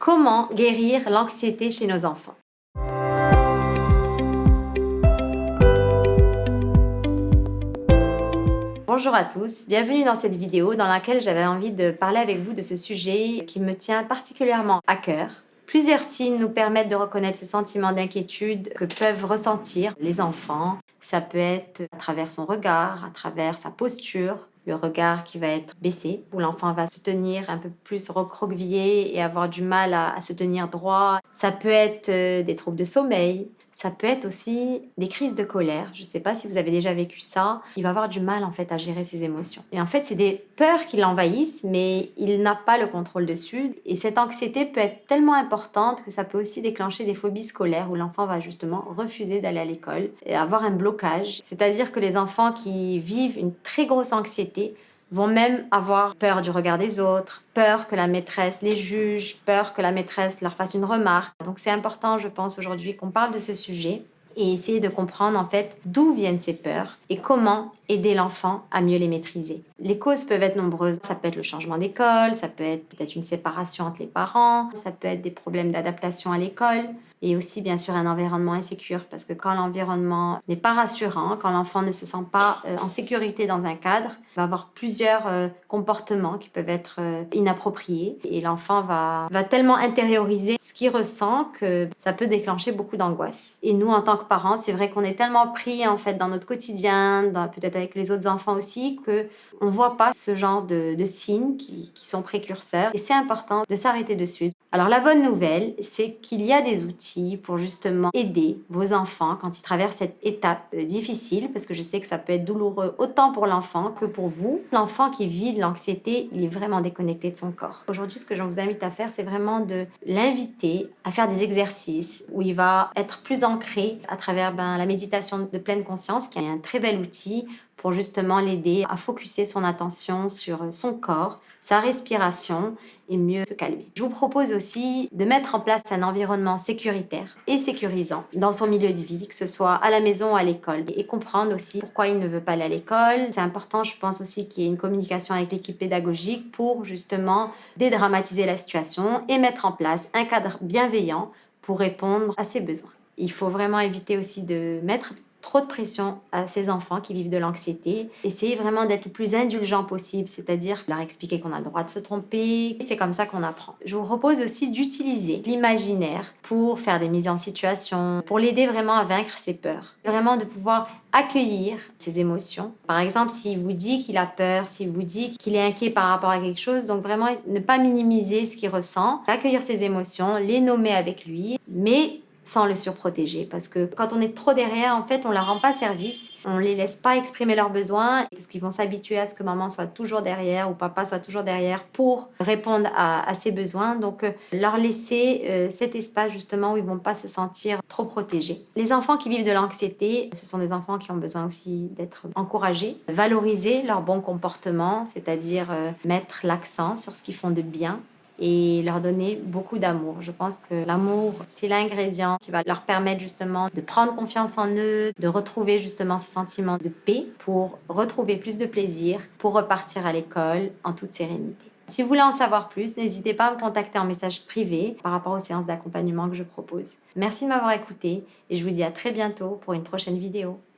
Comment guérir l'anxiété chez nos enfants? Bonjour à tous, bienvenue dans cette vidéo dans laquelle j'avais envie de parler avec vous de ce sujet qui me tient particulièrement à cœur. Plusieurs signes nous permettent de reconnaître ce sentiment d'inquiétude que peuvent ressentir les enfants. Ça peut être à travers son regard, à travers sa posture, le regard qui va être baissé, où l'enfant va se tenir un peu plus recroquevillé et avoir du mal à se tenir droit. Ça peut être des troubles de sommeil. Ça peut être aussi des crises de colère. Je ne sais pas si vous avez déjà vécu ça. Il va avoir du mal en fait à gérer ses émotions. Et en fait, c'est des peurs qui l'envahissent, mais il n'a pas le contrôle dessus. Et cette anxiété peut être tellement importante que ça peut aussi déclencher des phobies scolaires où l'enfant va justement refuser d'aller à l'école et avoir un blocage. C'est-à-dire que les enfants qui vivent une très grosse anxiété vont même avoir peur du regard des autres, peur que la maîtresse les juge, peur que la maîtresse leur fasse une remarque. Donc c'est important, je pense, aujourd'hui qu'on parle de ce sujet et essayer de comprendre en fait d'où viennent ces peurs et comment aider l'enfant à mieux les maîtriser. Les causes peuvent être nombreuses. Ça peut être le changement d'école, ça peut être peut-être une séparation entre les parents, ça peut être des problèmes d'adaptation à l'école et aussi bien sûr un environnement insécure parce que quand l'environnement n'est pas rassurant, quand l'enfant ne se sent pas en sécurité dans un cadre, il va avoir plusieurs comportements qui peuvent être inappropriés et l'enfant va tellement intérioriser ce qu'il ressent que ça peut déclencher beaucoup d'angoisse. Et nous en tant que parents, c'est vrai qu'on est tellement pris en fait dans notre quotidien, peut-être avec les autres enfants aussi, que on voit pas ce genre de signes qui sont précurseurs et c'est important de s'arrêter dessus. Alors la bonne nouvelle, c'est qu'il y a des outils pour justement aider vos enfants quand ils traversent cette étape difficile, parce que je sais que ça peut être douloureux autant pour l'enfant que pour vous. L'enfant qui vit de l'anxiété, il est vraiment déconnecté de son corps. Aujourd'hui, ce que je vous invite à faire, c'est vraiment de l'inviter à faire des exercices où il va être plus ancré à travers la méditation de pleine conscience, qui est un très bel outil pour justement l'aider à focuser son attention sur son corps, sa respiration et mieux se calmer. Je vous propose aussi de mettre en place un environnement sécuritaire et sécurisant dans son milieu de vie, que ce soit à la maison ou à l'école, et comprendre aussi pourquoi il ne veut pas aller à l'école. C'est important, je pense aussi qu'il y ait une communication avec l'équipe pédagogique pour justement dédramatiser la situation et mettre en place un cadre bienveillant pour répondre à ses besoins. Il faut vraiment éviter aussi de mettre trop de pression à ces enfants qui vivent de l'anxiété. Essayez vraiment d'être le plus indulgent possible, c'est-à-dire leur expliquer qu'on a le droit de se tromper. C'est comme ça qu'on apprend. Je vous propose aussi d'utiliser l'imaginaire pour faire des mises en situation, pour l'aider vraiment à vaincre ses peurs. Vraiment de pouvoir accueillir ses émotions. Par exemple, s'il vous dit qu'il a peur, s'il vous dit qu'il est inquiet par rapport à quelque chose, donc vraiment ne pas minimiser ce qu'il ressent, accueillir ses émotions, les nommer avec lui, mais sans le surprotéger, parce que quand on est trop derrière, en fait, on leur rend pas service, on les laisse pas exprimer leurs besoins, parce qu'ils vont s'habituer à ce que maman soit toujours derrière ou papa soit toujours derrière pour répondre à ses besoins. Donc, leur laisser cet espace justement où ils vont pas se sentir trop protégés. Les enfants qui vivent de l'anxiété, ce sont des enfants qui ont besoin aussi d'être encouragés, valoriser leur bon comportement, c'est-à-dire mettre l'accent sur ce qu'ils font de bien, et leur donner beaucoup d'amour. Je pense que l'amour, c'est l'ingrédient qui va leur permettre justement de prendre confiance en eux, de retrouver justement ce sentiment de paix pour retrouver plus de plaisir, pour repartir à l'école en toute sérénité. Si vous voulez en savoir plus, n'hésitez pas à me contacter en message privé par rapport aux séances d'accompagnement que je propose. Merci de m'avoir écouté et je vous dis à très bientôt pour une prochaine vidéo.